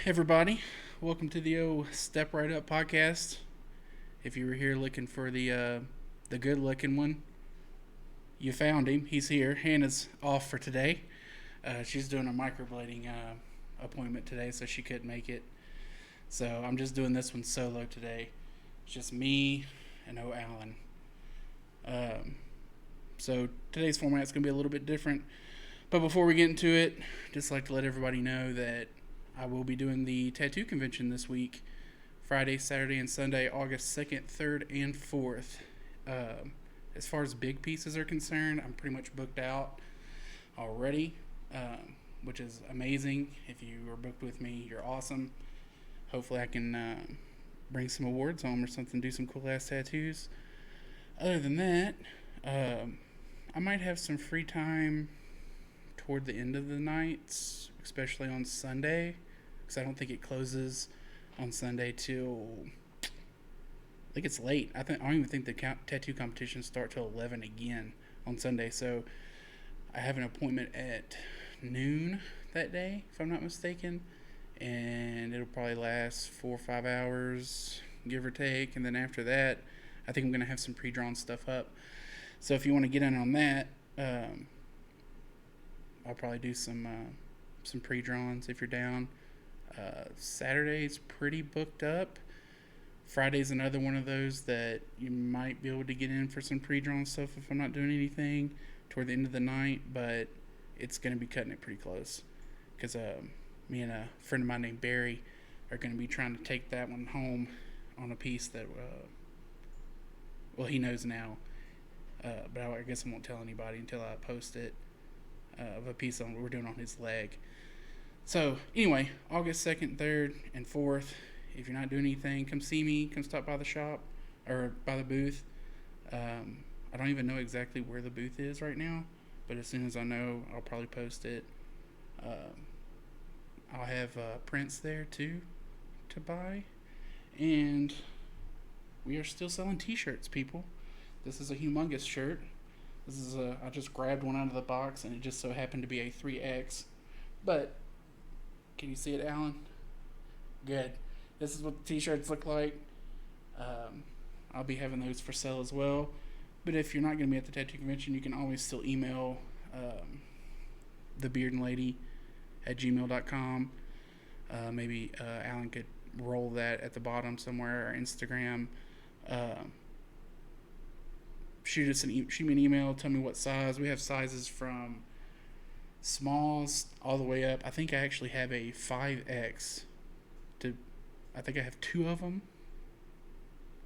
Everybody, welcome to the Step Right Up podcast. If you were here looking for the good looking one, you found him. He's here. Hannah's off for today. She's doing a microblading appointment today, so she couldn't make it. So I'm just doing this one solo today. It's just me and Alan. So today's format is going to be a little bit different. But before we get into it, just like to let everybody know that I will be doing the tattoo convention this week, Friday, Saturday, and Sunday, August 2nd, 3rd, and 4th. As far as big pieces are concerned, I'm pretty much booked out already, which is amazing. If you are booked with me, you're awesome. Hopefully I can bring some awards home or something, do some cool-ass tattoos. Other than that, I might have some free time toward the end of the nights, especially on Sunday, because I don't think it closes on Sunday till, I think it's late. I don't even think the tattoo competitions start till 11 again on Sunday. So I have an appointment at noon that day, if I'm not mistaken, and it'll probably last 4 or 5 hours, give or take. And then after that, I think I'm going to have some pre-drawn stuff up. So if you want to get in on that, I'll probably do some pre-drawns if you're down. Saturday's pretty booked up. Friday's another one of those that you might be able to get in for some pre-drawn stuff if I'm not doing anything toward the end of the night, but it's going to be cutting it pretty close because me and a friend of mine named Barry are going to be trying to take that one home on a piece that, he knows now, but I guess I won't tell anybody until I post it, of a piece on what we're doing on his leg. So anyway, August 2nd, 3rd, and 4th, if you're not doing anything, come see me, come stop by the shop, or by the booth. I don't even know exactly where the booth is right now, but as soon as I know, I'll probably post it. I'll have prints there too to buy, and we are still selling t-shirts, people. This is a humongous shirt. I just grabbed one out of the box, and it just so happened to be a 3X, but can you see it, Alan? Good. This is what the t-shirts look like. I'll be having those for sale as well. But if you're not going to be at the tattoo convention, you can always still email thebeardandlady@gmail.com. Maybe Alan could roll that at the bottom somewhere, or Instagram. Shoot me an email. Tell me what size. We have sizes from smalls all the way up. I think I actually have a 5X. I think I have 2 of them.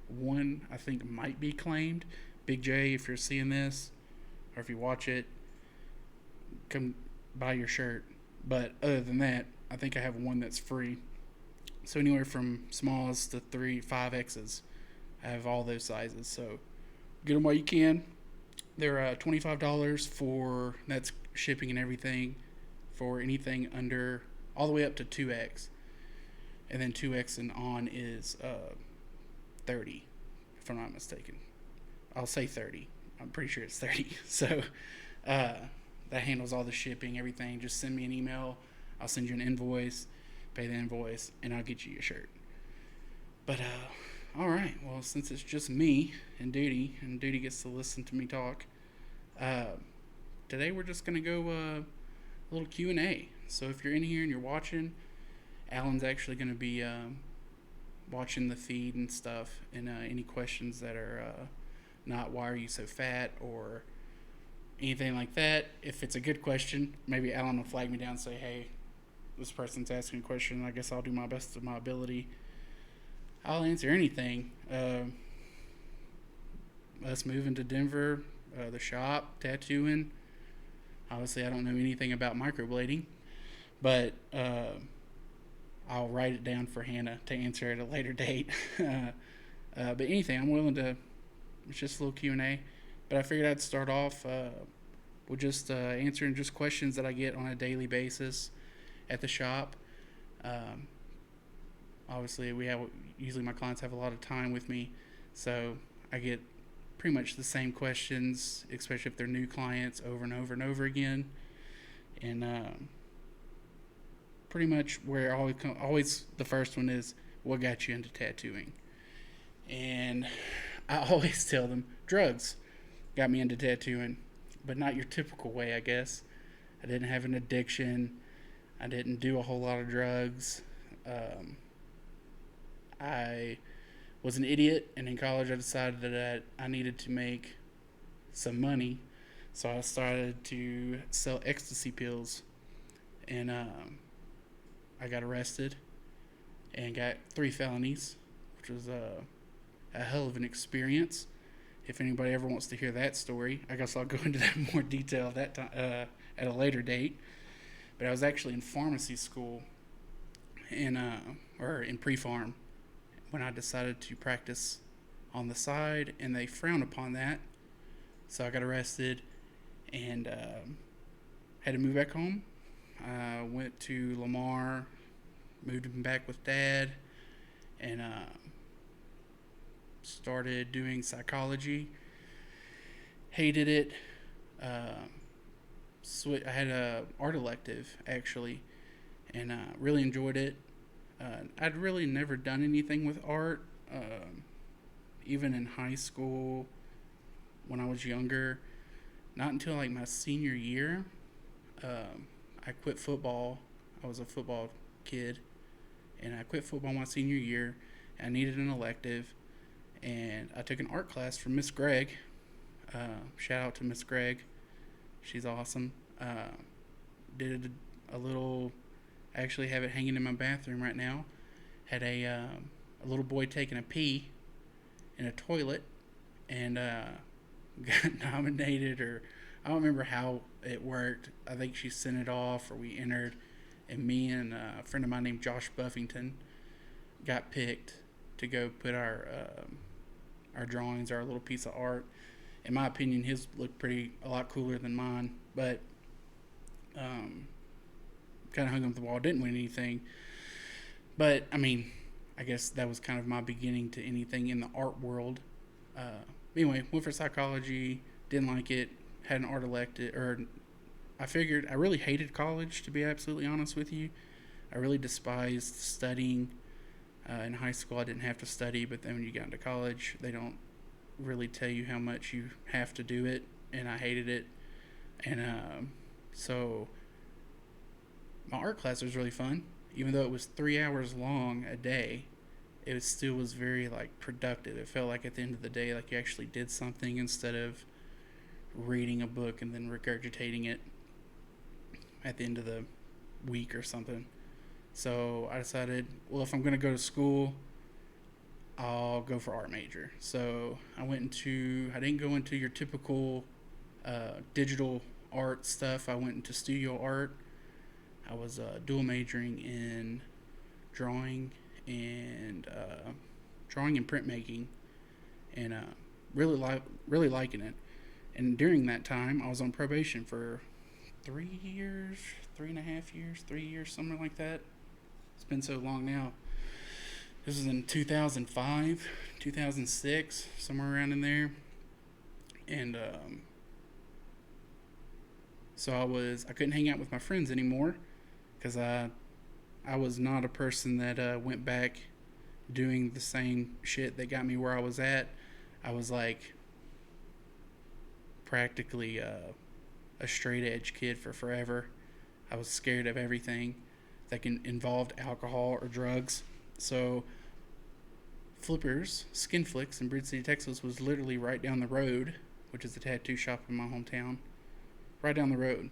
One I think might be claimed. Big J, if you're seeing this or if you watch it, come buy your shirt. But other than that, I think I have one that's free. So anywhere from smalls to 5Xs, I have all those sizes. So get them while you can. They're $25 for, that's shipping and everything, for anything under, all the way up to 2X. And then 2X and on is $30, if I'm not mistaken. I'll say 30. I'm pretty sure it's 30. So that handles all the shipping, everything. Just send me an email. I'll send you an invoice, pay the invoice, and I'll get you your shirt. But all right. Well, since it's just me and Duty gets to listen to me talk, today we're just gonna go a little Q&A. So if you're in here and you're watching, Alan's actually gonna be watching the feed and stuff, and any questions that are not why are you so fat or anything like that. If it's a good question, maybe Alan will flag me down and say, hey, this person's asking a question. I guess I'll do my best of my ability. I'll answer anything. Us moving to Denver, the shop, tattooing. Obviously, I don't know anything about microblading, but I'll write it down for Hannah to answer at a later date. But anything, I'm willing to. It's just a little Q&A. But I figured I'd start off with just answering just questions that I get on a daily basis at the shop. Obviously, usually my clients have a lot of time with me, so I get pretty much the same questions, especially if they're new clients, over and over and over again. And pretty much where always the first one is, what got you into tattooing? And I always tell them drugs got me into tattooing, but not your typical way, I guess. I didn't have an addiction. I didn't do a whole lot of drugs. Um, I was an idiot, and in college I decided that I needed to make some money, so I started to sell ecstasy pills, and I got arrested and got 3 felonies, which was a hell of an experience. If anybody ever wants to hear that story, I guess I'll go into that in more detail that time at a later date. But I was actually in pharmacy school in or in pre-farm when I decided to practice on the side, and they frown upon that. So I got arrested and had to move back home. I went to Lamar, moved back with Dad, and started doing psychology. Hated it. Uh, I had a art elective actually, and really enjoyed it. I'd really never done anything with art, even in high school when I was younger. Not until like my senior year, I quit football. I was a football kid, and I quit football my senior year. I needed an elective, and I took an art class from Miss Gregg. Shout out to Miss Gregg, she's awesome. Did a little. I actually have it hanging in my bathroom right now. Had a little boy taking a pee in a toilet, and got nominated, or I don't remember how it worked. I think she sent it off, or we entered, and me and a friend of mine named Josh Buffington got picked to go put our drawings, our little piece of art. In my opinion, his looked a lot cooler than mine, but kind of hung up the wall. Didn't win anything, but I mean, I guess that was kind of my beginning to anything in the art world. Anyway, went for psychology, didn't like it, had an art elective, or I figured I really hated college, to be absolutely honest with you. I really despised studying. In high school, I didn't have to study, but then when you got into college, they don't really tell you how much you have to do it, and I hated it. And so my art class was really fun, even though it was 3 hours long a day. It still was very like productive. It felt like at the end of the day, like you actually did something instead of reading a book and then regurgitating it at the end of the week or something. So I decided, well, if I'm going to go to school, I'll go for art major. So I didn't go into your typical digital art stuff. I went into studio art. I was dual majoring in drawing and printmaking, and really liking it. And during that time, I was on probation for 3 years, 3.5 years, 3 years, something like that. It's been so long now. This was in 2005, 2006, somewhere around in there. And so I couldn't hang out with my friends anymore because I was not a person that went back doing the same shit that got me where I was at. I was like practically a straight edge kid for forever. I was scared of everything that involved alcohol or drugs. So Flippers, Skin Flicks in Bridge City, Texas was literally right down the road, which is the tattoo shop in my hometown. Right down the road.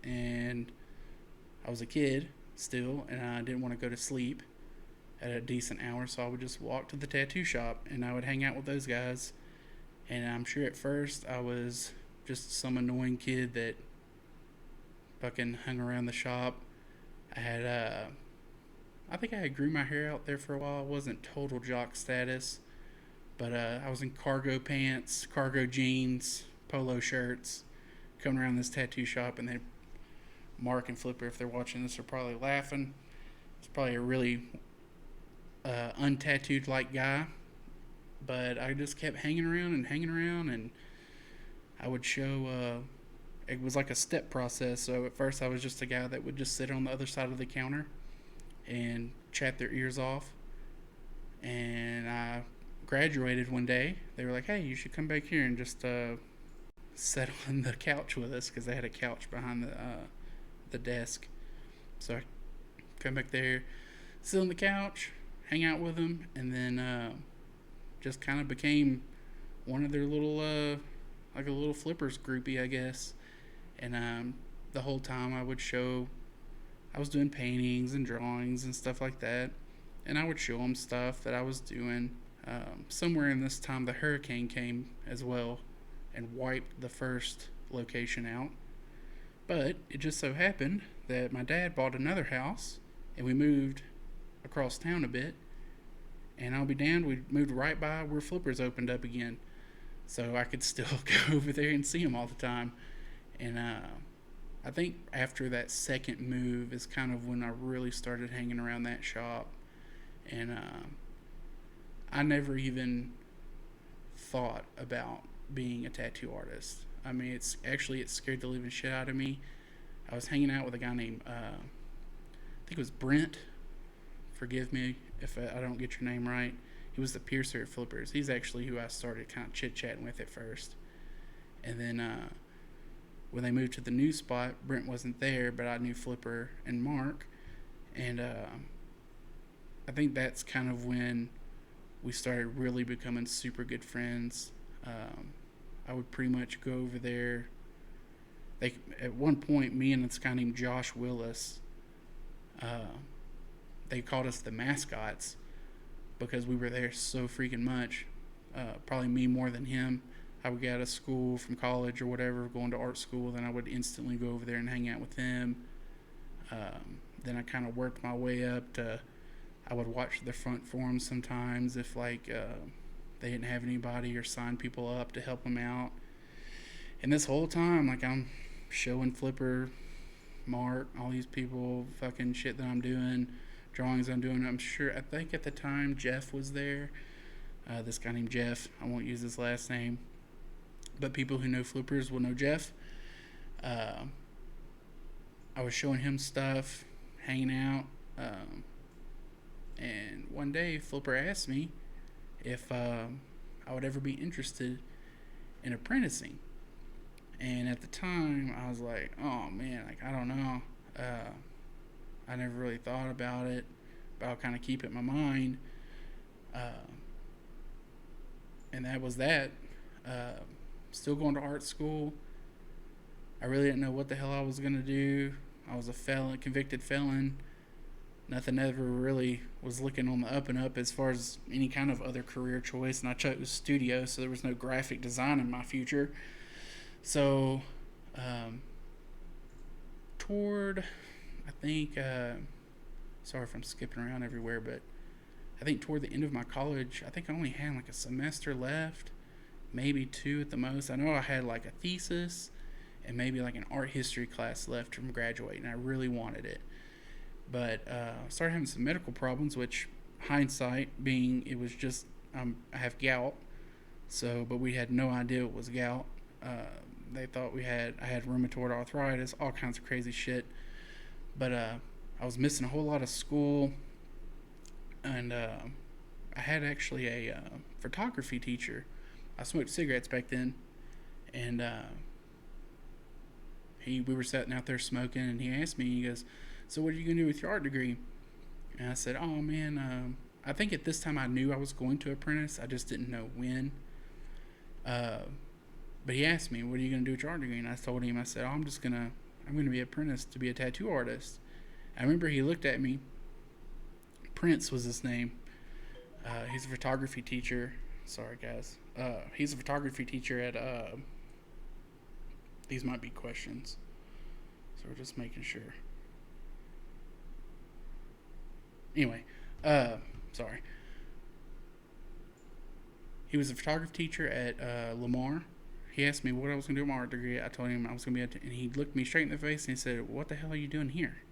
And I was a kid still, and I didn't want to go to sleep at a decent hour, so I would just walk to the tattoo shop and I would hang out with those guys. And I'm sure at first I was just some annoying kid that fucking hung around the shop. I think I grew my hair out there for a while. I wasn't total jock status, but I was in cargo pants, cargo jeans, polo shirts, coming around this tattoo shop, and Mark and Flipper, if they're watching this, are probably laughing. It's probably a really untattooed like guy, but I just kept hanging around, and I would show. It was like a step process. So at first, I was just a guy that would just sit on the other side of the counter, and chat their ears off. And I graduated one day. They were like, "Hey, you should come back here and just sit on the couch with us," because they had a couch behind the desk. So I come back there, sit on the couch, hang out with them, and then just kind of became one of their little like a little flippers groupie, I guess. And the whole time I would show, I was doing paintings and drawings and stuff like that, and I would show them stuff that I was doing. Somewhere in this time, the hurricane came as well and wiped the first location out. But it just so happened that my dad bought another house, and we moved across town a bit. And I'll be damned, we moved right by where Flippers opened up again, so I could still go over there and see them all the time. And I think after that second move is kind of when I really started hanging around that shop. And I never even thought about being a tattoo artist. I mean, it scared the living shit out of me. I was hanging out with a guy named I think it was Brent. Forgive me if I don't get your name right. He was the piercer at Flippers. He's actually who I started kind of chit chatting with at first. And then when they moved to the new spot, Brent wasn't there, but I knew Flipper and Mark. And I think that's kind of when we started really becoming super good friends. I would pretty much go over there. At one point, me and this guy named Josh Willis, they called us the mascots because we were there so freaking much. Probably me more than him. I would get out of school from college or whatever, going to art school, then I would instantly go over there and hang out with them. Then I kind of worked my way up to, I would watch the front forums sometimes if like they didn't have anybody or sign people up to help them out. And this whole time, like I'm showing Flipper, Mark, all these people, fucking shit that I'm doing, drawings I'm doing. I think at the time Jeff was there. This guy named Jeff. I won't use his last name, but people who know Flippers will know Jeff. I was showing him stuff, hanging out, and one day Flipper asked me if I would ever be interested in apprenticing. And at the time, I was like, "Oh man, like I don't know. I never really thought about it, but I'll kind of keep it in my mind." And that was that. Still going to art school. I really didn't know what the hell I was gonna do. I was a convicted felon. Nothing ever really was looking on the up and up as far as any kind of other career choice, and I chose studio, so there was no graphic design in my future. So, toward, I think, sorry if I'm skipping around everywhere, but I think toward the end of my college, I think I only had like a semester left, maybe two at the most. I know I had like a thesis and maybe like an art history class left from graduating. I really wanted it. But I started having some medical problems, which hindsight being it was just I have gout. So, but we had no idea it was gout. They thought I had rheumatoid arthritis, all kinds of crazy shit. But I was missing a whole lot of school, and I had actually a photography teacher. I smoked cigarettes back then, and we were sitting out there smoking, and he asked me, he goes, "So what are you gonna do with your art degree?" And I said, "Oh man, I think at this time I knew I was going to apprentice. I just didn't know when." But he asked me, "What are you gonna do with your art degree?" And I told him, I said, "Oh, I'm gonna be apprenticed to be a tattoo artist." I remember he looked at me. Prince was his name. He's a photography teacher. Sorry, guys. He's a photography teacher at. These might be questions, so we're just making sure. Anyway, sorry. He was a photography teacher at Lamar. He asked me what I was going to do with my art degree. I told him I was going to be and he looked me straight in the face and he said, "What the hell are you doing here?"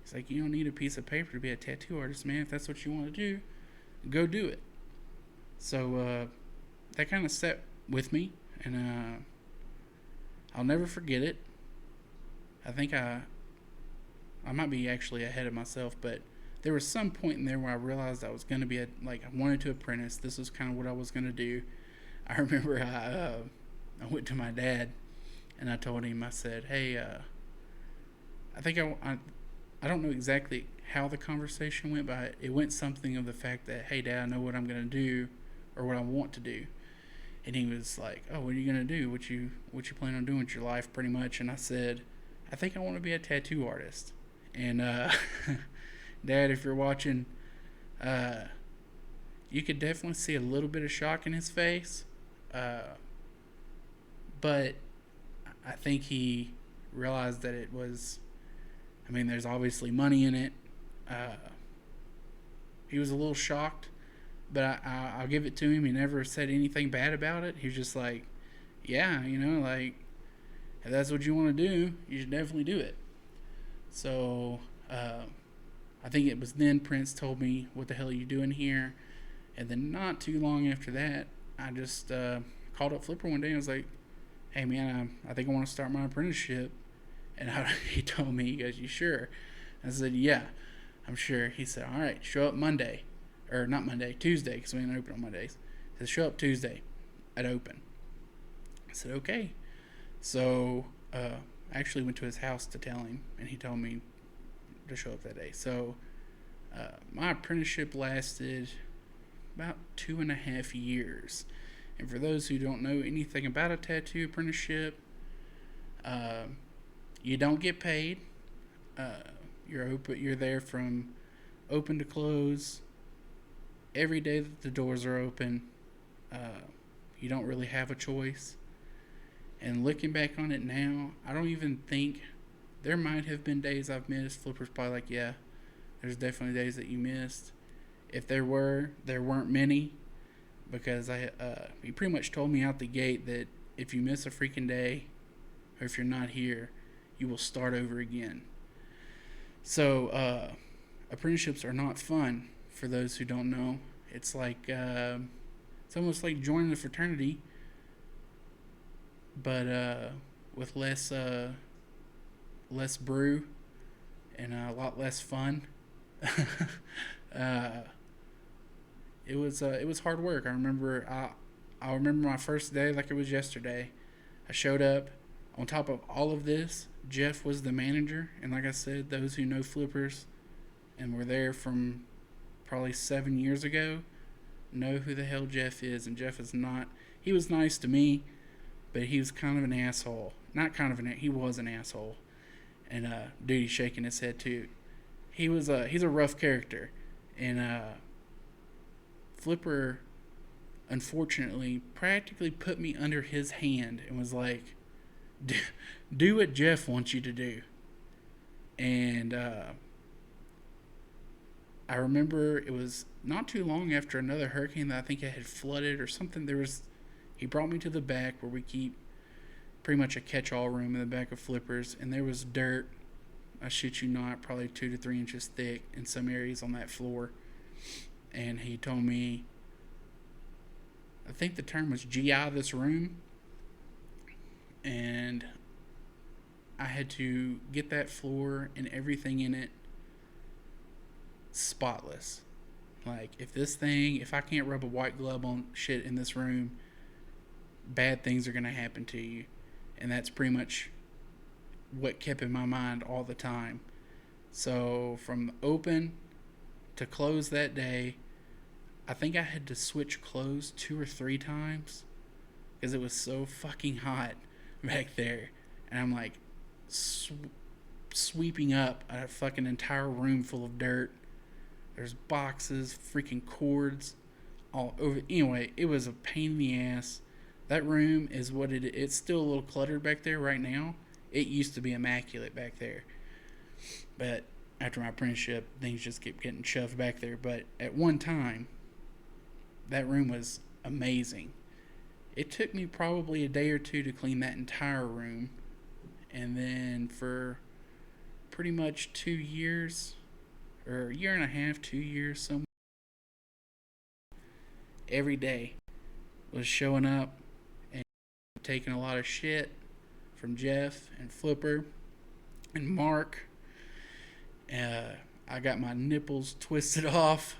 He's like, "You don't need a piece of paper to be a tattoo artist, man. If that's what you want to do, go do it." So that kind of set with me, and I'll never forget it. I think I might be actually ahead of myself, but there was some point in there where I realized I was going to be I wanted to apprentice. This was kind of what I was going to do. I remember I went to my dad and I told him, I said, hey, I think I don't know exactly how the conversation went, but it went something of the fact that, hey, Dad, I know what I'm going to do or what I want to do. And he was like, oh, what are you going to do? What you plan on doing with your life, pretty much? And I said, I think I want to be a tattoo artist. And Dad, if you're watching, uh, you could definitely see a little bit of shock in his face. But I think he realized that it was, I mean, there's obviously money in it. Uh, he was a little shocked, but I'll give it to him. He never said anything bad about it. He was just like, yeah, if that's what you want to do, you should definitely do it. So I think it was then Prince told me, what the hell are you doing here? And then not too long after that, I just called up Flipper one day and was like, hey, man, I think I want to start my apprenticeship. And he told me, he goes, you sure? I said, yeah, I'm sure. He said, all right, show up Monday. Or not Monday, Tuesday, because we didn't open on Mondays. He said, show up Tuesday at open. I said, okay. So I actually went to his house to tell him, and he told me to show up that day. So my apprenticeship lasted about 2.5 years. And for those who don't know anything about a tattoo apprenticeship, you don't get paid. You're there from open to close. Every day that the doors are open, you don't really have a choice. And looking back on it now, I don't even think there might have been days I've missed. Flipper's probably like, yeah, there's definitely days that you missed. If there weren't many, because he pretty much told me out the gate that if you miss a freaking day, or if you're not here, you will start over again. So apprenticeships are not fun for those who don't know. It's like it's almost like joining a fraternity, but with less brew and a lot less fun. uh, it was hard work. I remember my first day like it was yesterday. I showed up. On top of all of this, Jeff was the manager, and like I said, those who know Flippers and were there from probably 7 years ago know who the hell Jeff is. And Jeff is not. He was nice to me, but he was kind of an asshole. Not kind of he was an asshole. And dude, he's shaking his head too. He's a rough character, and Flipper, unfortunately, practically put me under his hand and was like, do what Jeff wants you to do. And I remember it was not too long after another hurricane that I think it had flooded or something. He brought me to the back where we keep pretty much a catch-all room in the back of Flippers, and there was dirt. I shit you not, probably 2 to 3 inches thick in some areas on that floor. And he told me, I think the term was GI this room, and I had to get that floor and everything in it spotless. Like, if I can't rub a white glove on shit in this room, bad things are going to happen to you. And that's pretty much what kept in my mind all the time. So from open to close that day, I think I had to switch clothes 2 or 3 times because it was so fucking hot back there. And I'm like sweeping up a fucking entire room full of dirt. There's boxes, freaking cords all over. Anyway, it was a pain in the ass. That room is it's still a little cluttered back there right now. It used to be immaculate back there. But after my apprenticeship, things just kept getting shoved back there. But at one time, that room was amazing. It took me probably a day or two to clean that entire room. And then for pretty much 2 years, or a year and a half, 2 years, somewhere, every day was showing up and taking a lot of shit from Jeff and Flipper and Mark. I got my nipples twisted off.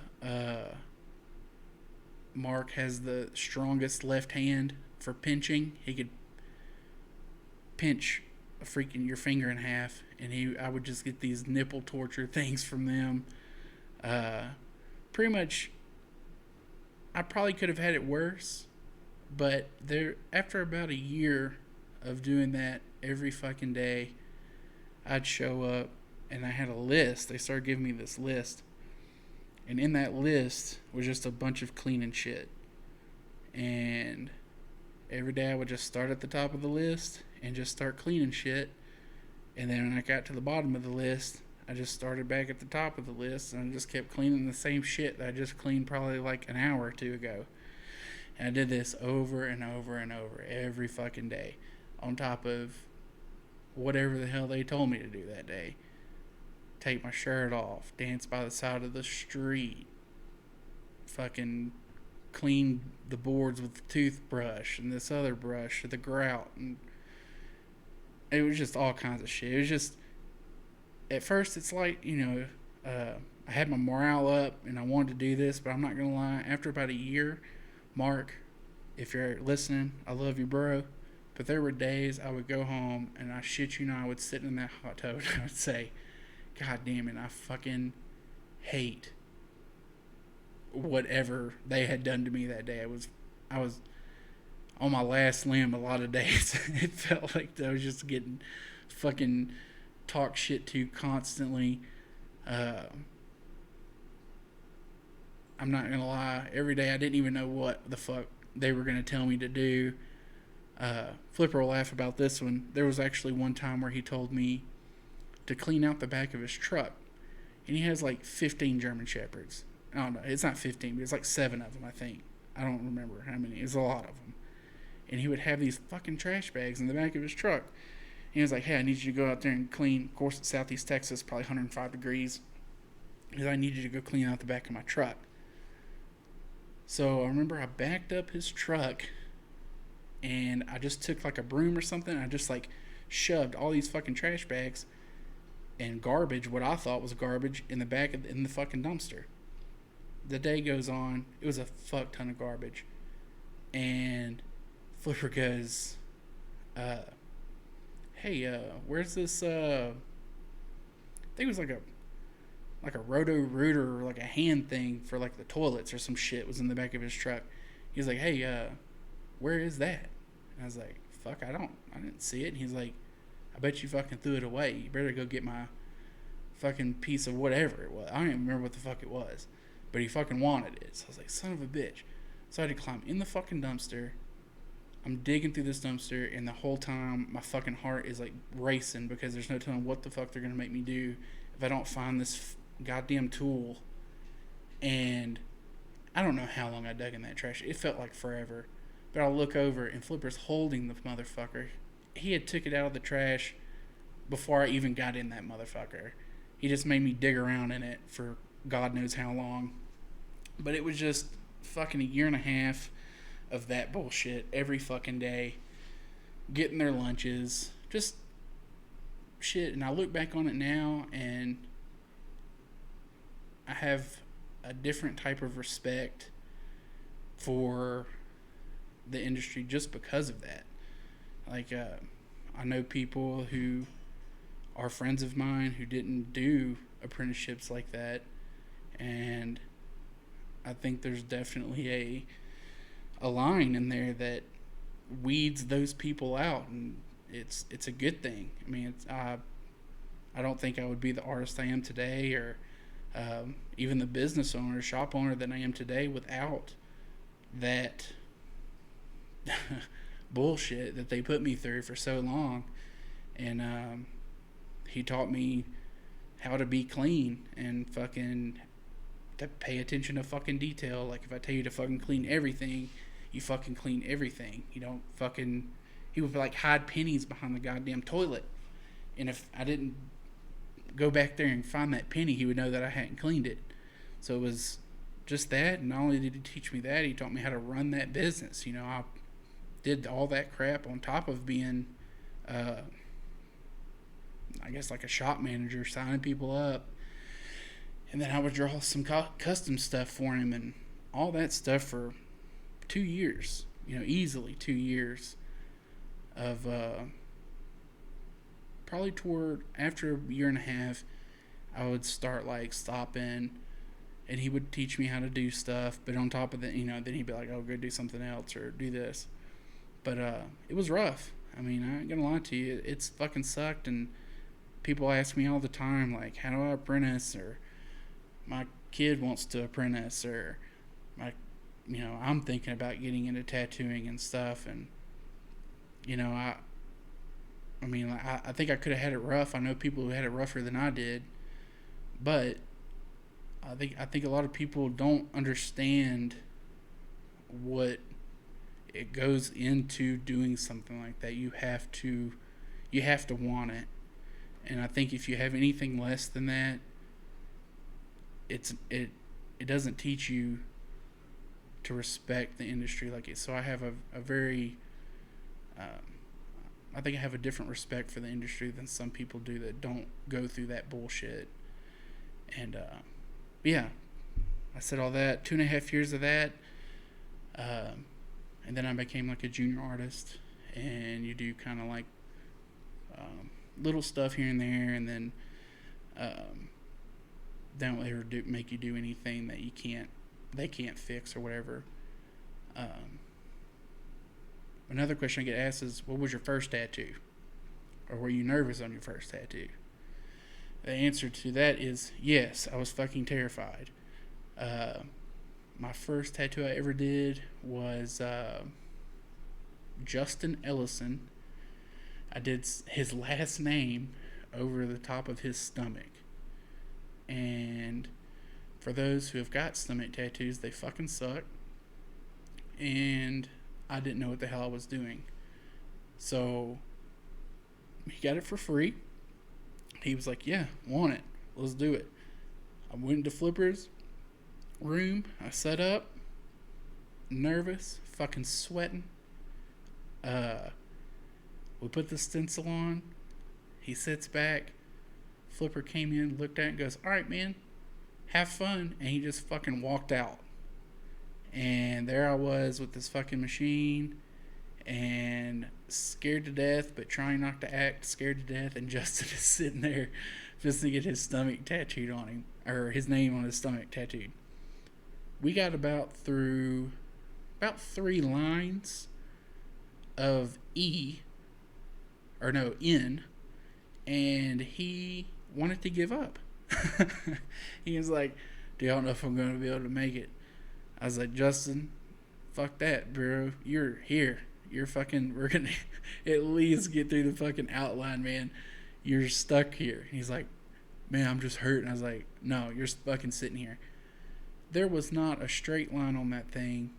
Mark has the strongest left hand for pinching. He could pinch a freaking your finger in half, and I would just get these nipple torture things from them. Uh, Pretty much, I probably could have had it worse, but there after about a year of doing that every fucking day, I'd show up and I had a list. They started giving me this list, and in that list was just a bunch of cleaning shit. And every day I would just start at the top of the list and just start cleaning shit. And then when I got to the bottom of the list, I just started back at the top of the list and I just kept cleaning the same shit that I just cleaned probably like an hour or two ago. And I did this over and over and over every fucking day, on top of whatever the hell they told me to do that day. Take my shirt off, dance by the side of the street, fucking clean the boards with the toothbrush and this other brush or the grout, and it was just all kinds of shit. It was just, at first it's like, I had my morale up and I wanted to do this, but I'm not gonna lie, after about a year, Mark, if you're listening, I love you, bro, but there were days I would go home and I shit you not, I would sit in that hot tub and I would say, God damn it, I fucking hate whatever they had done to me that day. I was on my last limb a lot of days. It felt like I was just getting fucking talk shit to constantly. I'm not gonna lie, every day I didn't even know what the fuck they were gonna tell me to do. Flipper will laugh about this one. There was actually one time where he told me to clean out the back of his truck, and he has like 15 German Shepherds. I don't know, it's not 15, but it's like 7 of them, I think. I don't remember how many. It's a lot of them. And he would have these fucking trash bags in the back of his truck. And he was like, hey, I need you to go out there and clean. Of course, it's Southeast Texas, probably 105 degrees. He said, I need you to go clean out the back of my truck. So I remember I backed up his truck, and I just took like a broom or something. And I just like shoved all these fucking trash bags and garbage, what I thought was garbage, in the fucking dumpster. The day goes on. It was a fuck ton of garbage. And Flipper goes, hey, where's this, I think it was like a roto-rooter or like a hand thing for like the toilets or some shit was in the back of his truck. He was like, hey, where is that? And I was like, fuck, I didn't see it. And he's like, I bet you fucking threw it away. You better go get my fucking piece of whatever it was. I don't even remember what the fuck it was. But he fucking wanted it. So I was like, son of a bitch. So I had to climb in the fucking dumpster. I'm digging through this dumpster, and the whole time my fucking heart is like racing because there's no telling what the fuck they're gonna make me do if I don't find this goddamn tool. And I don't know how long I dug in that trash. It felt like forever. But I'll look over, and Flipper's holding the motherfucker. He had took it out of the trash before I even got in that motherfucker. He just made me dig around in it for God knows how long. But it was just fucking a year and a half of that bullshit every fucking day. Getting their lunches. Just shit. And I look back on it now, and I have a different type of respect for the industry just because of that. Like, I know people who are friends of mine who didn't do apprenticeships like that, and I think there's definitely a line in there that weeds those people out, and it's a good thing. I mean, I don't think I would be the artist I am today, or even the business owner, shop owner that I am today, without that bullshit that they put me through for so long. And he taught me how to be clean and fucking to pay attention to fucking detail. Like, if I tell you to fucking clean everything, you fucking clean everything. You don't fucking... He would like hide pennies behind the goddamn toilet, and if I didn't go back there and find that penny, he would know that I hadn't cleaned it. So it was just that, and not only did he teach me that, he taught me how to run that business. You know, I did all that crap on top of being I guess like a shop manager, signing people up, And then I would draw some custom stuff for him and all that stuff for 2 years. Easily 2 years of probably toward after a year and a half, I would start like stopping, and he would teach me how to do stuff. But on top of that, then he'd be like, "Oh, go do something else or do this." But it was rough. I mean, I ain't gonna lie to you, it's fucking sucked. And people ask me all the time, like, "How do I apprentice?" Or my kid wants to apprentice, or my, I'm thinking about getting into tattooing and stuff. And I mean, I think I could have had it rough. I know people who had it rougher than I did, but I think a lot of people don't understand what it goes into doing something like that. You have to want it. And I think if you have anything less than that, it doesn't teach you to respect the industry like it. So I have a very I think I have a different respect for the industry than some people do that don't go through that bullshit. And yeah, I said all that. 2.5 years of that, and then I became like a junior artist, and you do kind of like little stuff here and there, and then they don't ever make you do anything that they can't fix or whatever. Another question I get asked is, what was your first tattoo? Or were you nervous on your first tattoo? The answer to that is yes, I was fucking terrified. My first tattoo I ever did was Justin Ellison. I did his last name over the top of his stomach. And for those who have got stomach tattoos, they fucking suck. And I didn't know what the hell I was doing. So he got it for free. He was like, "Yeah, want it. Let's do it." I went into Flipper's room. I set up, nervous, fucking sweating. We put the stencil on. He sits back. Flipper came in, looked at it, and goes, "All right, man, have fun." And he just fucking walked out. And there I was with this fucking machine, and scared to death, but trying not to act scared to death. And Justin is sitting there just to get his stomach tattooed on him, or his name on his stomach tattooed. We got about 3 lines of N, and he wanted to give up. He was like, "Dude, I don't know if I'm going to be able to make it." I was like, "Justin, fuck that, bro. You're here. We're going to at least get through the fucking outline, man. You're stuck here." He's like, "Man, I'm just hurt." And I was like, "No, you're fucking sitting here." There was not a straight line on that thing.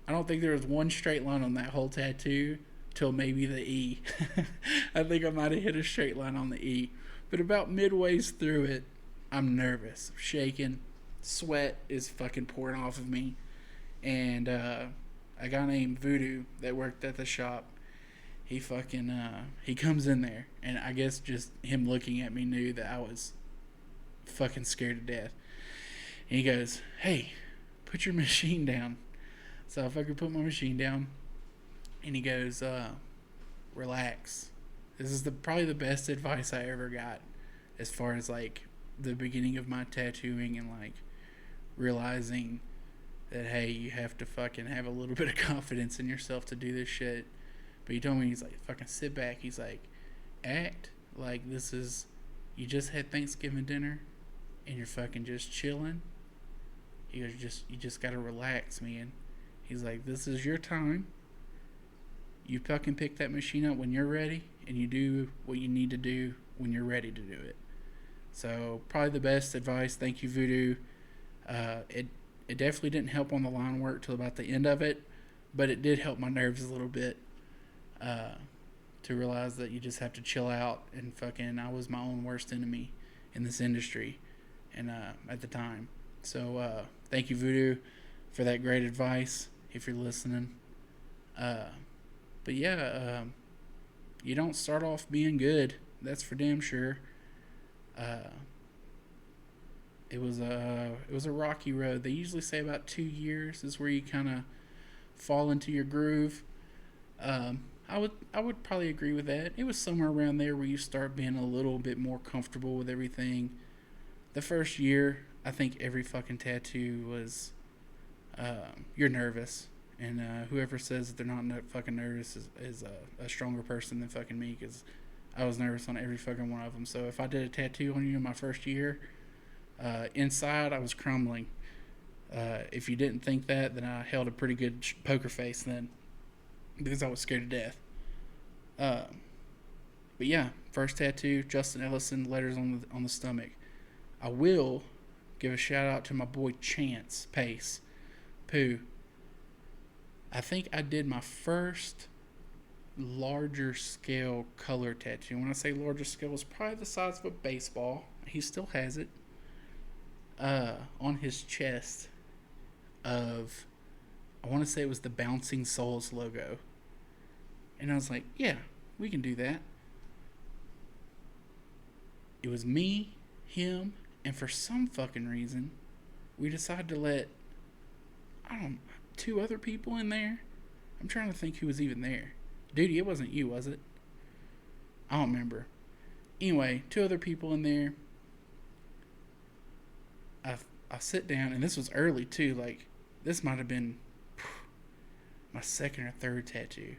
I don't think there was one straight line on that whole tattoo till maybe the E. I think I might have hit a straight line on the E. But about midways through it, I'm nervous, I'm shaking, sweat is fucking pouring off of me. And a guy named Voodoo that worked at the shop, he comes in there, and I guess just him looking at me knew that I was fucking scared to death. And he goes, "Hey, put your machine down." So I fucking put my machine down, and he goes, "Relax." This is probably the best advice I ever got, as far as like the beginning of my tattooing, and like realizing that, hey, you have to fucking have a little bit of confidence in yourself to do this shit. But he told me, he's like, "Fucking sit back." He's like, "Act like you just had Thanksgiving dinner and you're fucking just chilling." He goes, "You just gotta relax, man." He's like, "This is your time. You fucking pick that machine up when you're ready, and you do what you need to do when you're ready to do it." So probably the best advice. Thank you, Voodoo. It definitely didn't help on the line work till about the end of it, but it did help my nerves a little bit, to realize that you just have to chill out. And fucking, I was my own worst enemy in this industry, and at the time. So thank you, Voodoo, for that great advice, if you're listening. But yeah, you don't start off being good. That's for damn sure. it was a rocky road. They usually say about 2 years is where you kind of fall into your groove. I would probably agree with that. It was somewhere around there where you start being a little bit more comfortable with everything. The first year, I think every fucking tattoo was you're nervous, and whoever says that they're not fucking nervous is a stronger person than fucking me, because I was nervous on every fucking one of them. So if I did a tattoo on you in my first year, inside I was crumbling. If you didn't think that, then I held a pretty good poker face then, because I was scared to death. Um, but yeah, first tattoo, Justin Ellison, letters on the stomach. I will give a shout out to my boy Chance Pace, Pooh. I think I did my first larger scale color tattoo. When I say larger scale, it's probably the size of a baseball. He still has it. On his chest of, I want to say it was the Bouncing Souls logo. And I was like, yeah, we can do that. It was me, him, and for some fucking reason, we decided to let, I don't, two other people in there. I'm trying to think who was even there. Dude, it wasn't you, was it? I don't remember. Anyway, two other people in there. I sit down, and this was early too. Like, this might have been my second or third tattoo.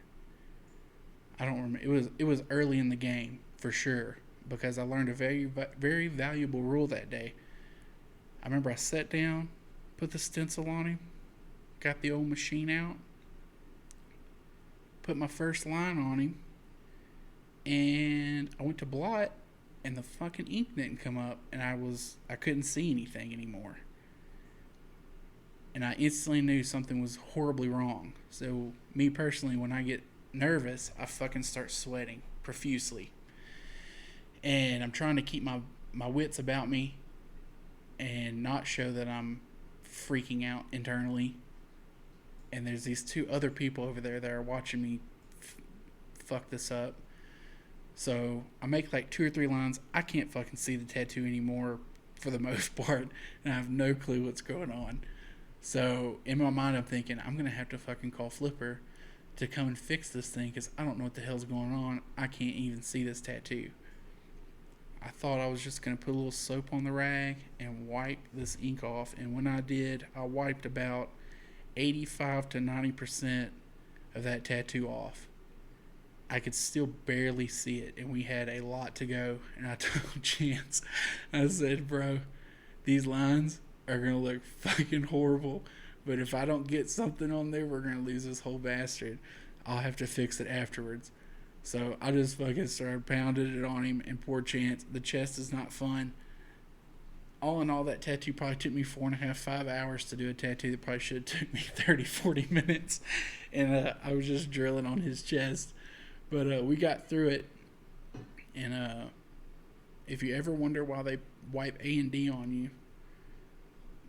I don't remember. It was early in the game for sure, because I learned a very valuable rule that day. I remember I sat down, put the stencil on him, got the old machine out, put my first line on him, and I went to blot, and the fucking ink didn't come up, and I couldn't see anything anymore. And I instantly knew something was horribly wrong. So me personally, when I get nervous, I fucking start sweating profusely. And I'm trying to keep my wits about me and not show that I'm freaking out internally. And there's these two other people over there that are watching me fuck this up. So I make like 2 or 3 lines. I can't fucking see the tattoo anymore for the most part, and I have no clue what's going on. So in my mind, I'm thinking I'm gonna have to fucking call Flipper to come and fix this thing, because I don't know what the hell's going on. I can't even see this tattoo. I thought I was just gonna put a little soap on the rag and wipe this ink off, and when I did, I wiped about 85 to 90% of that tattoo off. I could still barely see it, and we had a lot to go. And I told Chance, I said, bro, these lines are going to look fucking horrible, but if I don't get something on there, we're going to lose this whole bastard. I'll have to fix it afterwards. So I just fucking started pounding it on him, and poor Chance, the chest is not fun. All in all, that tattoo probably took me 4.5, 5 hours to do a tattoo that probably should have took me 30, 40 minutes. And I was just drilling on his chest. But we got through it, and if you ever wonder why they wipe A&D on you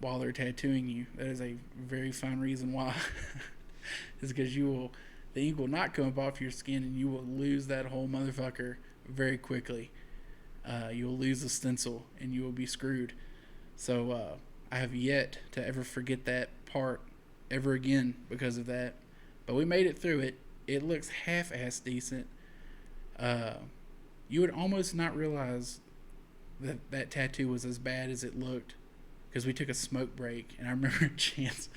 while they're tattooing you, that is a very fine reason why. It's because the ink will not come up off your skin, and you will lose that whole motherfucker very quickly. You'll lose the stencil, and you will be screwed. So I have yet to ever forget that part ever again because of that. But we made it through it. It looks half-ass decent. You would almost not realize that tattoo was as bad as it looked, because we took a smoke break, and I remember Chance,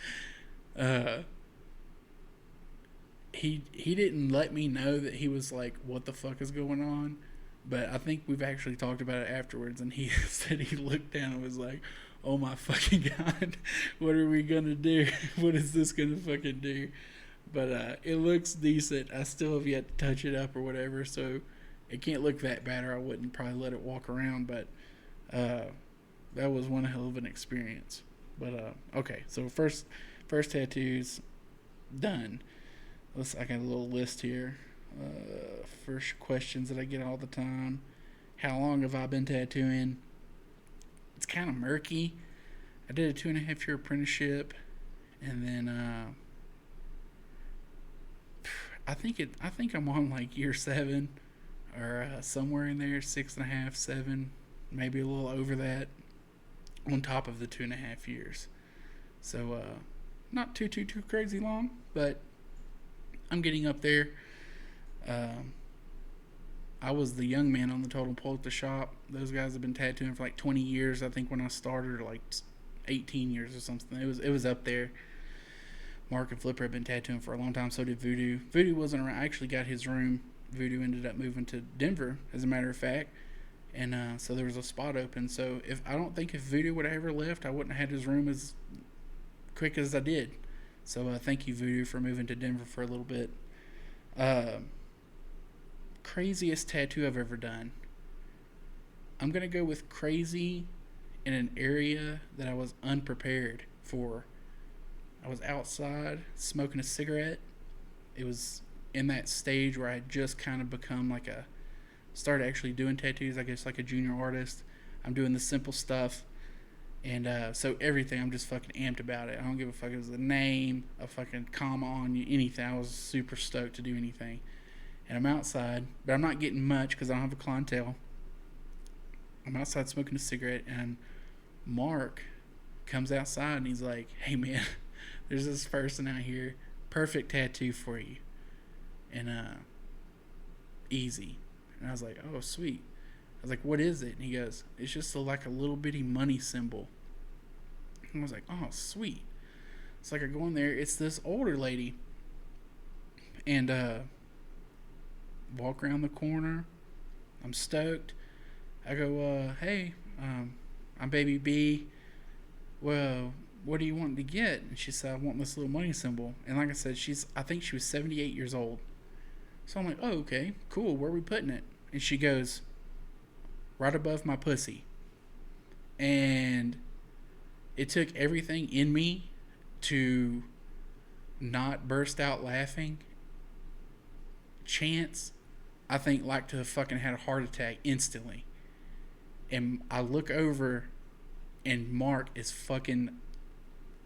he didn't let me know that he was like, what the fuck is going on? But I think we've actually talked about it afterwards, and he said he looked down and was like, oh my fucking god, what are we gonna do? What is this gonna fucking do? But it looks decent. I still have yet to touch it up or whatever, so it can't look that bad, or I wouldn't probably let it walk around. But that was one hell of an experience. But okay, so first tattoos done. I got a little list here. First questions that I get all the time: how long have I been tattooing? It's kind of murky. I did a 2.5 year apprenticeship, and then I think I'm on like year 7, or somewhere in there, 6.5, 7, maybe a little over that. on top of the 2.5 years. So, not too crazy long, but I'm getting up there. Um, I was the young man on the totem pole at the shop. Those guys have been tattooing for like 20 years. I think when I started, or like 18 years or something. It was up there. Mark and Flipper had been tattooing for a long time. So did Voodoo. Voodoo wasn't around. I actually got his room. Voodoo ended up moving to Denver, as a matter of fact. And so there was a spot open. So I don't think if Voodoo would have ever left, I wouldn't have had his room as quick as I did. So thank you, Voodoo, for moving to Denver for a little bit. Craziest tattoo I've ever done. I'm going to go with crazy in an area that I was unprepared for. I was outside smoking a cigarette. It was in that stage where I had just kind of become like started actually doing tattoos, I guess like a junior artist. I'm doing the simple stuff. And so everything, I'm just fucking amped about it. I don't give a fuck. It was the name, a fucking comma on you, anything. I was super stoked to do anything. And I'm outside, but I'm not getting much because I don't have a clientele. I'm outside smoking a cigarette, and Mark comes outside and he's like, "Hey man, there's this person out here, perfect tattoo for you." And easy. And I was like, "Oh sweet." I was like, "What is it?" And he goes, "It's just like a little bitty money symbol." And I was like, "Oh sweet." It's like I go in there, it's this older lady, and walk around the corner. I'm stoked. I go, "Hey, I'm Baby B. Well, what do you want to get?" And she said, "I want this little money symbol." And like I said, I think she was 78 years old. So I'm like, "Oh, okay, cool. Where are we putting it?" And she goes, "Right above my pussy." And it took everything in me to not burst out laughing. Chance, I think, like to have fucking had a heart attack instantly. And I look over, and Mark is fucking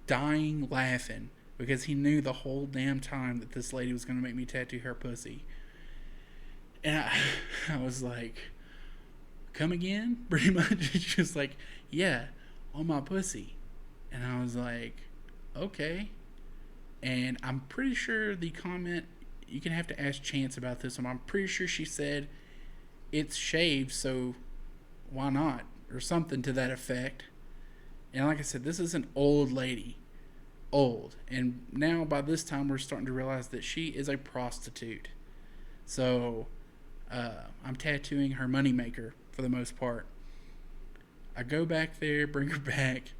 dying laughing because he knew the whole damn time that this lady was going to make me tattoo her pussy. And I was like, "Come again?" Pretty much. It's just like, "Yeah, on my pussy." And I was like, "Okay." And I'm pretty sure the comment, you can have to ask Chance about this one. I'm pretty sure she said, "It's shaved, so why not?" Or something to that effect. And like I said, this is an old lady. Old. And now by this time we're starting to realize that she is a prostitute. So I'm tattooing her moneymaker for the most part. I go back there, bring her back,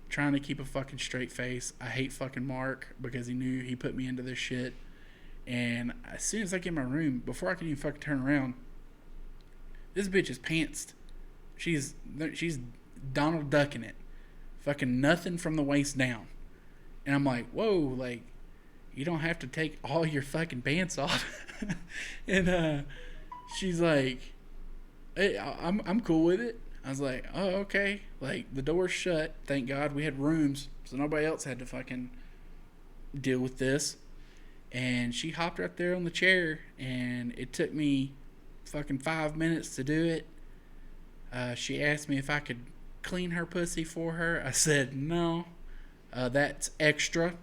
trying to keep a fucking straight face. I hate fucking Mark because he knew he put me into this shit. And as soon as I get in my room, before I can even fucking turn around, this bitch is pantsed. She's Donald Ducking it. Fucking nothing from the waist down. And I'm like, "Whoa, like, you don't have to take all your fucking pants off." And she's like, "Hey, I'm cool with it." I was like, "Oh, okay." Like, the door's shut. Thank God we had rooms, so nobody else had to fucking deal with this. And she hopped right there on the chair, and it took me fucking 5 minutes to do it. She asked me if I could clean her pussy for her. I said no. That's extra.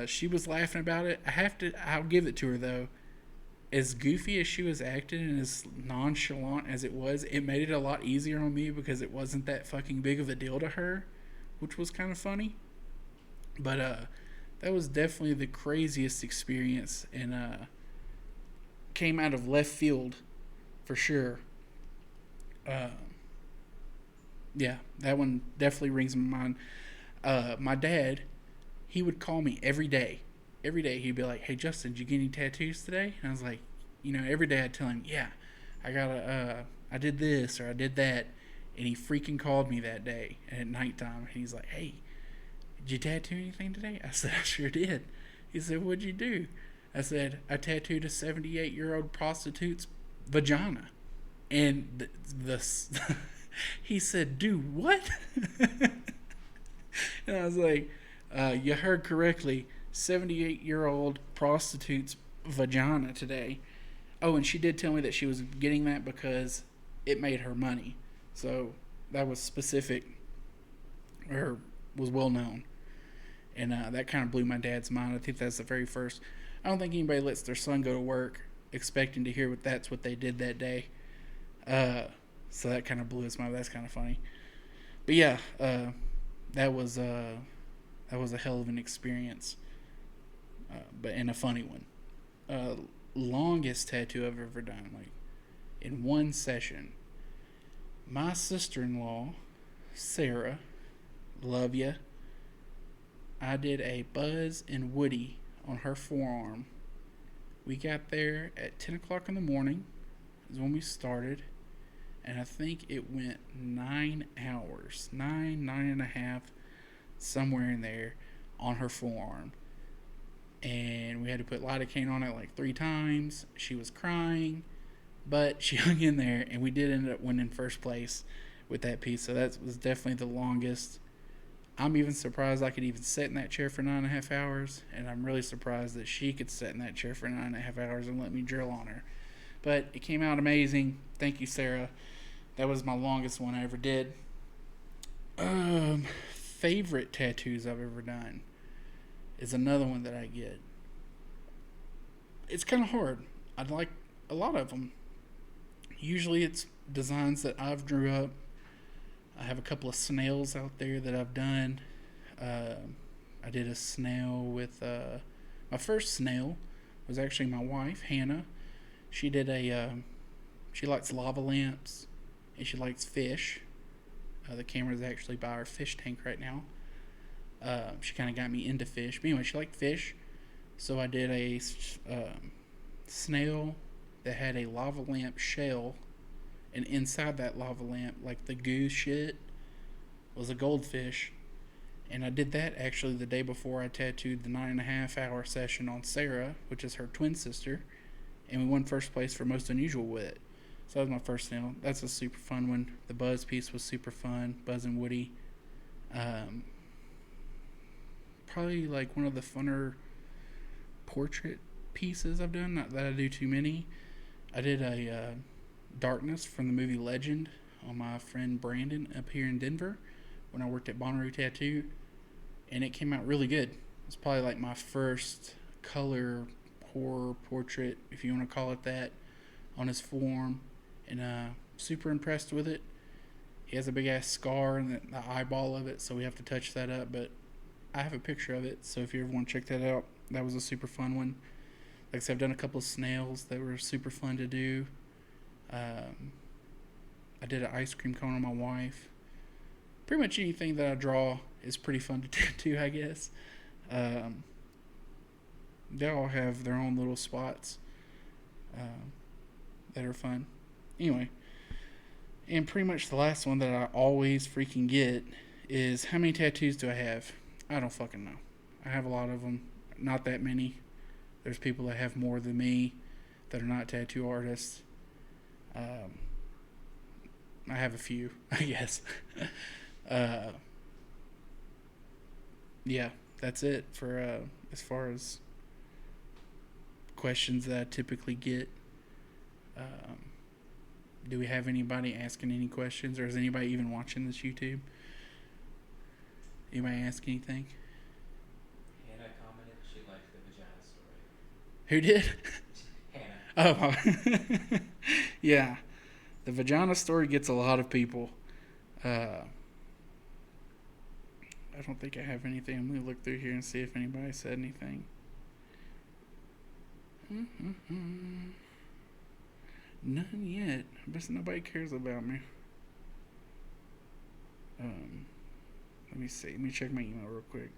She was laughing about it. I'll give it to her though. As goofy as she was acting and as nonchalant as it was, it made it a lot easier on me because it wasn't that fucking big of a deal to her, which was kind of funny. But that was definitely the craziest experience, and came out of left field for sure. Yeah, that one definitely rings in my mind. My dad, he would call me every day. Every day he'd be like, "Hey Justin, did you get any tattoos today?" And I was like, every day I'd tell him, "Yeah, I did this or I did that." And he freaking called me that day at nighttime, and he's like, "Hey, did you tattoo anything today?" I said, "I sure did." He said, "What'd you do?" I said, "I tattooed a 78-year-old prostitute's vagina." And he said, "Do what?" And I was like, "You heard correctly, 78-year-old prostitute's vagina today." Oh, and she did tell me that she was getting that because it made her money. So that was specific or was well known, and that kind of blew my dad's mind. I think that's the very first. I don't think anybody lets their son go to work expecting to hear that's what they did that day. Uh, so that kind of blew his mind. That's kind of funny. But yeah, that was that was a hell of an experience, but and a funny one. Uh, Longest tattoo I've ever done, like in one session. My sister-in-law, Sarah, love ya. I did a Buzz and Woody on her forearm. We got there at 10 o'clock in the morning, is when we started, and I think it went 9 hours, nine and a half, somewhere in there, on her forearm. And we had to put lidocaine on it like 3 times. She was crying, but she hung in there, and we did end up winning first place with that piece. So that was definitely the longest. I'm even surprised I could even sit in that chair for 9.5 hours, and I'm really surprised that she could sit in that chair for 9.5 hours and let me drill on her. But it came out amazing. Thank you, Sarah. That was my longest one I ever did. Favorite tattoos I've ever done is another one that I get. It's kind of hard. I'd like a lot of them. Usually it's designs that I've drew up. I have a couple of snails out there that I've done. I did a snail with my first snail was actually my wife, Hannah. She did she likes lava lamps and she likes fish. The camera is actually by our fish tank right now. She kind of got me into fish. But anyway, she liked fish. So I did a snail that had a lava lamp shell. And inside that lava lamp, like the goo shit, was a goldfish. And I did that actually the day before I tattooed the 9.5 hour session on Sarah, which is her twin sister. And we won first place for most unusual with it. So that was my first snail. That's a super fun one. The Buzz piece was super fun. Buzz and Woody. Probably like one of the funner portrait pieces I've done. Not that I do too many. I did a Darkness from the movie Legend on my friend Brandon up here in Denver when I worked at Bonnaroo Tattoo. And it came out really good. It's probably like my first color horror portrait, if you want to call it that, on his forearm. And super impressed with it. He has a big ass scar in the eyeball of it, so we have to touch that up. But I have a picture of it, so if you ever want to check that out, that was a super fun one. Like I said, I've done a couple of snails that were super fun to do. I did an ice cream cone on my wife. Pretty much anything that I draw is pretty fun to do, I guess. They all have their own little spots that are fun. Anyway, and pretty much the last one that I always freaking get is, how many tattoos do I have? I don't fucking know. I have a lot of them. Not that many. There's people that have more than me that are not tattoo artists. I have a few, I guess. Yeah, that's it for as far as questions that I typically get. Do we have anybody asking any questions, or is anybody even watching this YouTube? Anybody ask anything? Hannah commented she liked the vagina story. Who did? Hannah. Oh, yeah. The vagina story gets a lot of people. I don't think I have anything. I'm going to look through here and see if anybody said anything. None yet. I guess nobody cares about me. Let me see. Let me check my email real quick.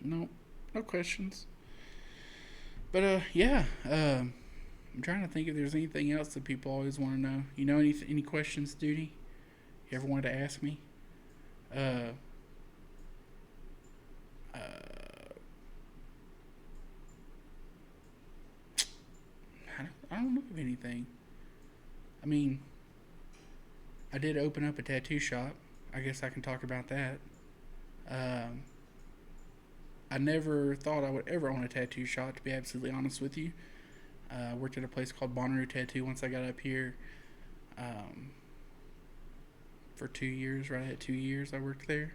Nope. No questions. But yeah. I'm trying to think if there's anything else that people always want to know. You know any questions, Duty? You ever wanted to ask me? I don't know of anything. I mean, I did open up a tattoo shop. I guess I can talk about that. I never thought I would ever own a tattoo shop, to be absolutely honest with you. I worked at a place called Bossier Tattoo once I got up here. Um, for 2 years, right at 2 years, I worked there.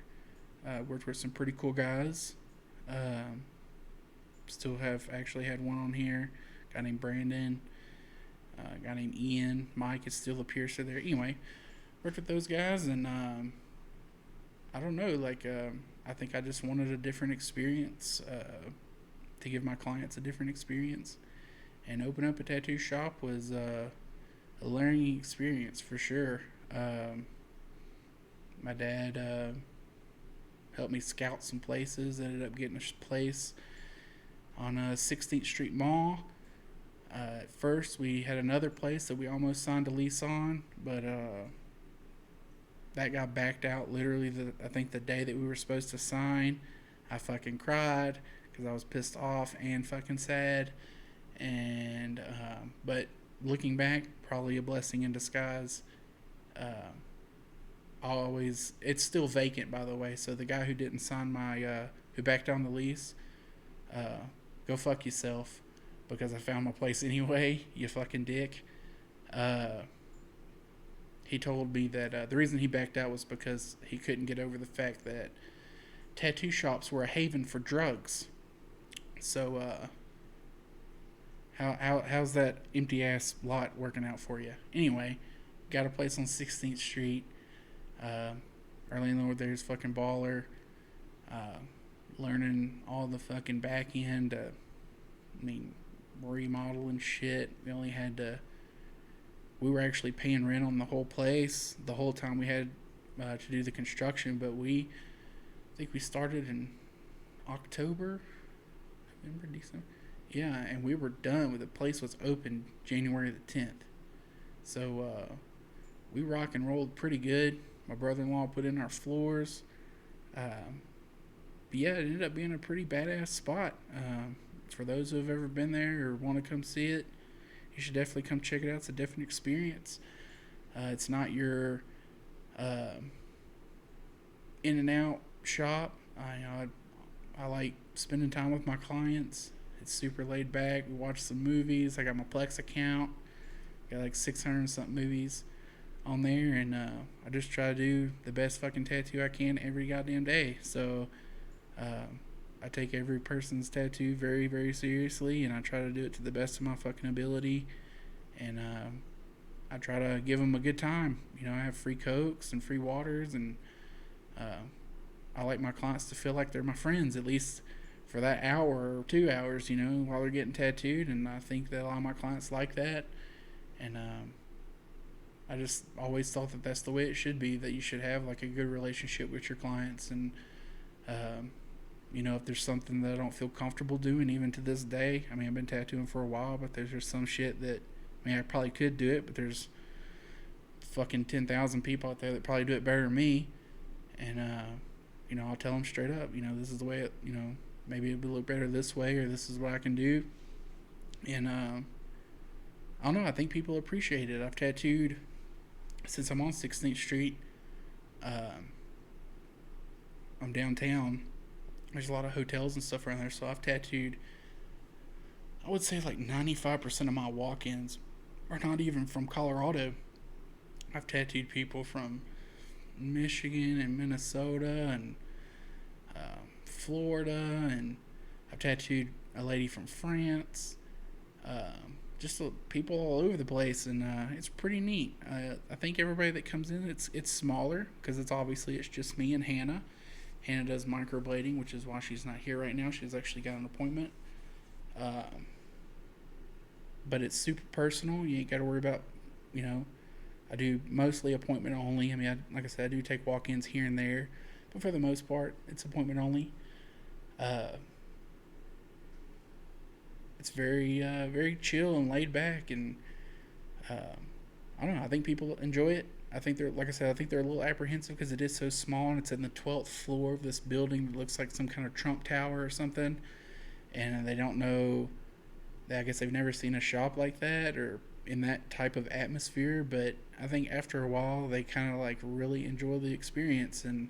Worked with some pretty cool guys. Um, Still have actually had one on here. A guy named Brandon. A guy named Ian. Mike is still a piercer there. Anyway, worked with those guys, and I don't know. I think I just wanted a different experience to give my clients a different experience. And open up a tattoo shop was a learning experience for sure. Um, my dad helped me scout some places. Ended up getting a place on 16th Street Mall. At first, we had another place that we almost signed a lease on, but that got backed out literally. I think the day that we were supposed to sign, I fucking cried because I was pissed off and fucking sad. And but looking back, probably a blessing in disguise. Uh, it's still vacant, by the way. So the guy who didn't sign who backed down the lease, uh, go fuck yourself, because I found my place anyway. You fucking dick. Uh, he told me that the reason he backed out was because he couldn't get over the fact that tattoo shops were a haven for drugs. So how's that empty ass lot working out for you? Anyway, got a place on 16th Street. Uh, our landlord there is fucking baller. Uh, Learning all the fucking back end. I mean, remodel and shit. We were actually paying rent on the whole place the whole time we had to do the construction. But I think we started in October, November, December. Yeah, and we were done with the place was open January the 10th. So we rock and rolled pretty good. My brother-in-law put in our floors. Um, but yeah, it ended up being a pretty badass spot. For those who have ever been there or want to come see it, you should definitely come check it out. It's a different experience. It's not your in and out shop. I like spending time with my clients. It's super laid back. We watch some movies. I got my Plex account. Got like 600 something movies on there, and I just try to do the best fucking tattoo I can every goddamn day. So I take every person's tattoo very, very seriously, and I try to do it to the best of my fucking ability. And I try to give them a good time. You know, I have free Cokes and free waters, and I like my clients to feel like they're my friends, at least for that hour or 2 hours, you know, while they're getting tattooed. And I think that a lot of my clients like that. And I just always thought that that's the way it should be, that you should have like a good relationship with your clients. And you know, if there's something that I don't feel comfortable doing, even to this day, I mean, I've been tattooing for a while, but there's just some shit that, I mean, I probably could do it, but there's fucking 10,000 people out there that probably do it better than me. And you know, I'll tell them straight up, you know, this is the way it, you know, maybe it would look better this way, or this is what I can do. And I don't know, I think people appreciate it. I've tattooed since I'm on 16th Street. Um, I'm downtown. There's a lot of hotels and stuff around there, so I've tattooed, I would say like 95% of my walk-ins are not even from Colorado. I've tattooed people from Michigan and Minnesota and Florida, and I've tattooed a lady from France. Just people all over the place, and it's pretty neat. I think everybody that comes in, it's smaller because it's just me and Hannah. Hannah does microblading, which is why she's not here right now. She's actually got an appointment. But it's super personal. You ain't got to worry about, you know, I do mostly appointment only. I mean, like I said, I do take walk-ins here and there, but for the most part, it's appointment only. Uh, it's very chill and laid back, and I don't know. I think people enjoy it. I think they're, like I said, I think they're a little apprehensive because it is so small, and it's in the 12th floor of this building that looks like some kind of Trump Tower or something, and they don't know. I guess they've never seen a shop like that or in that type of atmosphere. But I think after a while, they kind of like really enjoy the experience and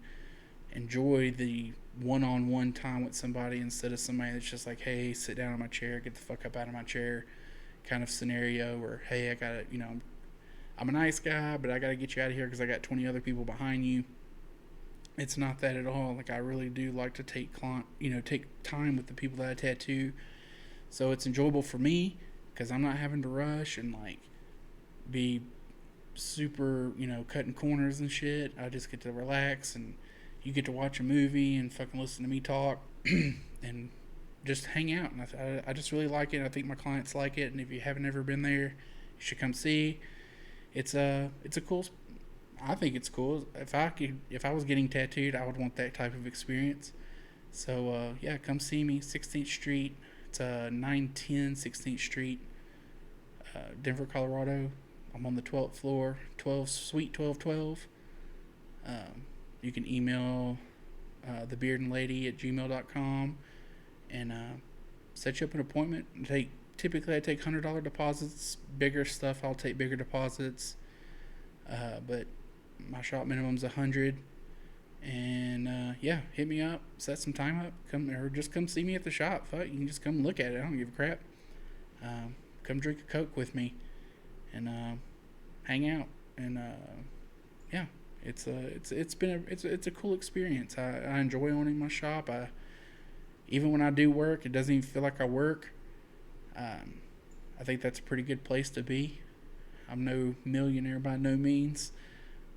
enjoy the one-on-one time with somebody instead of somebody that's just like, hey, sit down in my chair, get the fuck up out of my chair kind of scenario. Or hey, I gotta, I'm a nice guy, but I gotta get you out of here because I got 20 other people behind you. It's not that at all. Like, I really do like to take time with the people that I tattoo, so it's enjoyable for me because I'm not having to rush and like be super, cutting corners and shit. I just get to relax, and you get to watch a movie and fucking listen to me talk and just hang out. And I just really like it. I think my clients like it. And if you haven't ever been there, you should come see. It's a cool. I think it's cool. If I was getting tattooed, I would want that type of experience. So yeah, come see me, 16th Street. It's 910 16th Street, Denver, Colorado. I'm on the 12th floor, 12 Suite 1212. You can email thebeardandlady at gmail.com and set you up an appointment. Typically I take $100 deposits. Bigger stuff I'll take bigger deposits, but my shop minimum's 100. And yeah, hit me up, set some time up, come or just come see me at the shop. Fuck, you can just come look at it. I don't give a crap. Come drink a Coke with me and hang out. And yeah, it's a cool experience. I enjoy owning my shop. Even when I do work, it doesn't even feel like I work. Um, I think that's a pretty good place to be. I'm no millionaire by no means.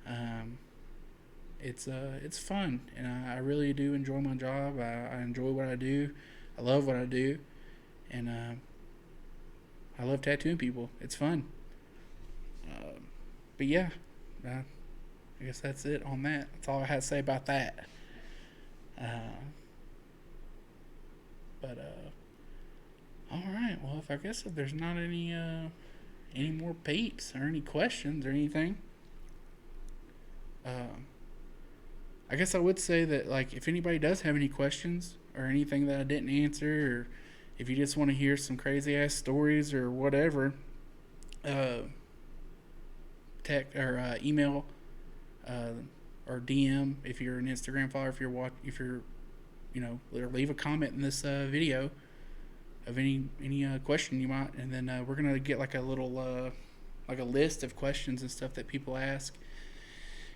Um, it's fun, and I really do enjoy my job. I enjoy what I do. I love what I do, and I love tattooing people. It's fun. But yeah, I guess that's it on that. That's all I had to say about that. Uh, but all right. Well, if there's not any more peeps or any questions or anything, uh, I guess I would say that, like, if anybody does have any questions or anything that I didn't answer, or if you just want to hear some crazy ass stories or whatever, uh, email uh, or DM if you're an Instagram follower. If you're or leave a comment in this video of any question you might, and then we're gonna get like a little like a list of questions and stuff that people ask.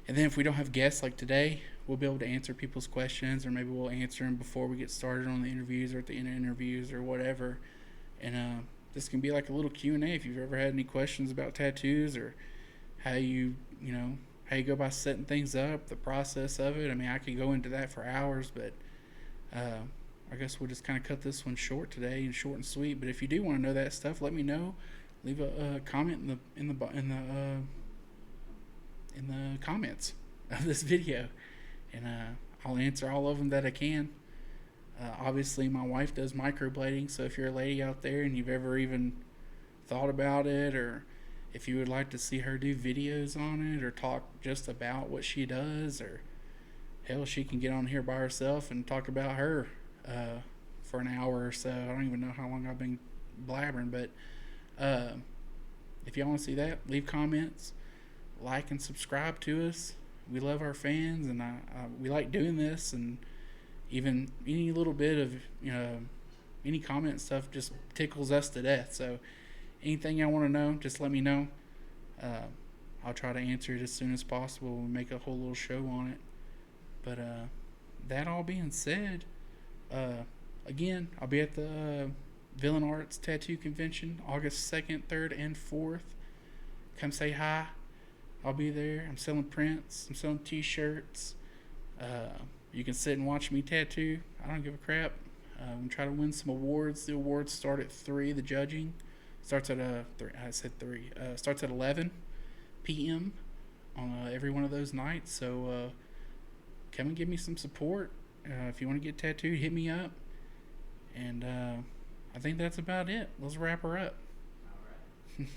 And then if we don't have guests like today, we'll be able to answer people's questions, or maybe we'll answer them before we get started on the interviews or at the end of interviews or whatever. And this can be like a little Q&A if you've ever had any questions about tattoos, or how how you go by setting things up, the process of it. I mean, I could go into that for hours, but uh, I guess we'll just kind of cut this one short today and short and sweet. But if you do want to know that stuff, let me know. Leave a comment in the comments of this video, and I'll answer all of them that I can. Obviously, my wife does microblading, so if you're a lady out there and you've ever even thought about it, or if you would like to see her do videos on it or talk just about what she does, or hell, she can get on here by herself and talk about her for an hour or so. I don't even know how long I've been blabbering, but uh, if y'all want to see that, leave comments, like and subscribe to us. We love our fans, and we like doing this, and even any little bit of any comment and stuff just tickles us to death. So anything y'all want to know, just let me know. Uh, I'll try to answer it as soon as possible. We'll make a whole little show on it. But that all being said, uh, again, I'll be at the Villain Arts Tattoo Convention August 2nd, 3rd, and 4th. Come say hi. I'll be there. I'm selling prints. I'm selling t-shirts. You can sit and watch me tattoo. I don't give a crap. I'm trying to win some awards. The awards start at 3. The judging starts at 3. I said 3. Starts at 11 p.m. on every one of those nights. So come and give me some support. If you want to get tattooed, hit me up. And I think that's about it. Let's wrap her up. All right.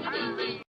Happy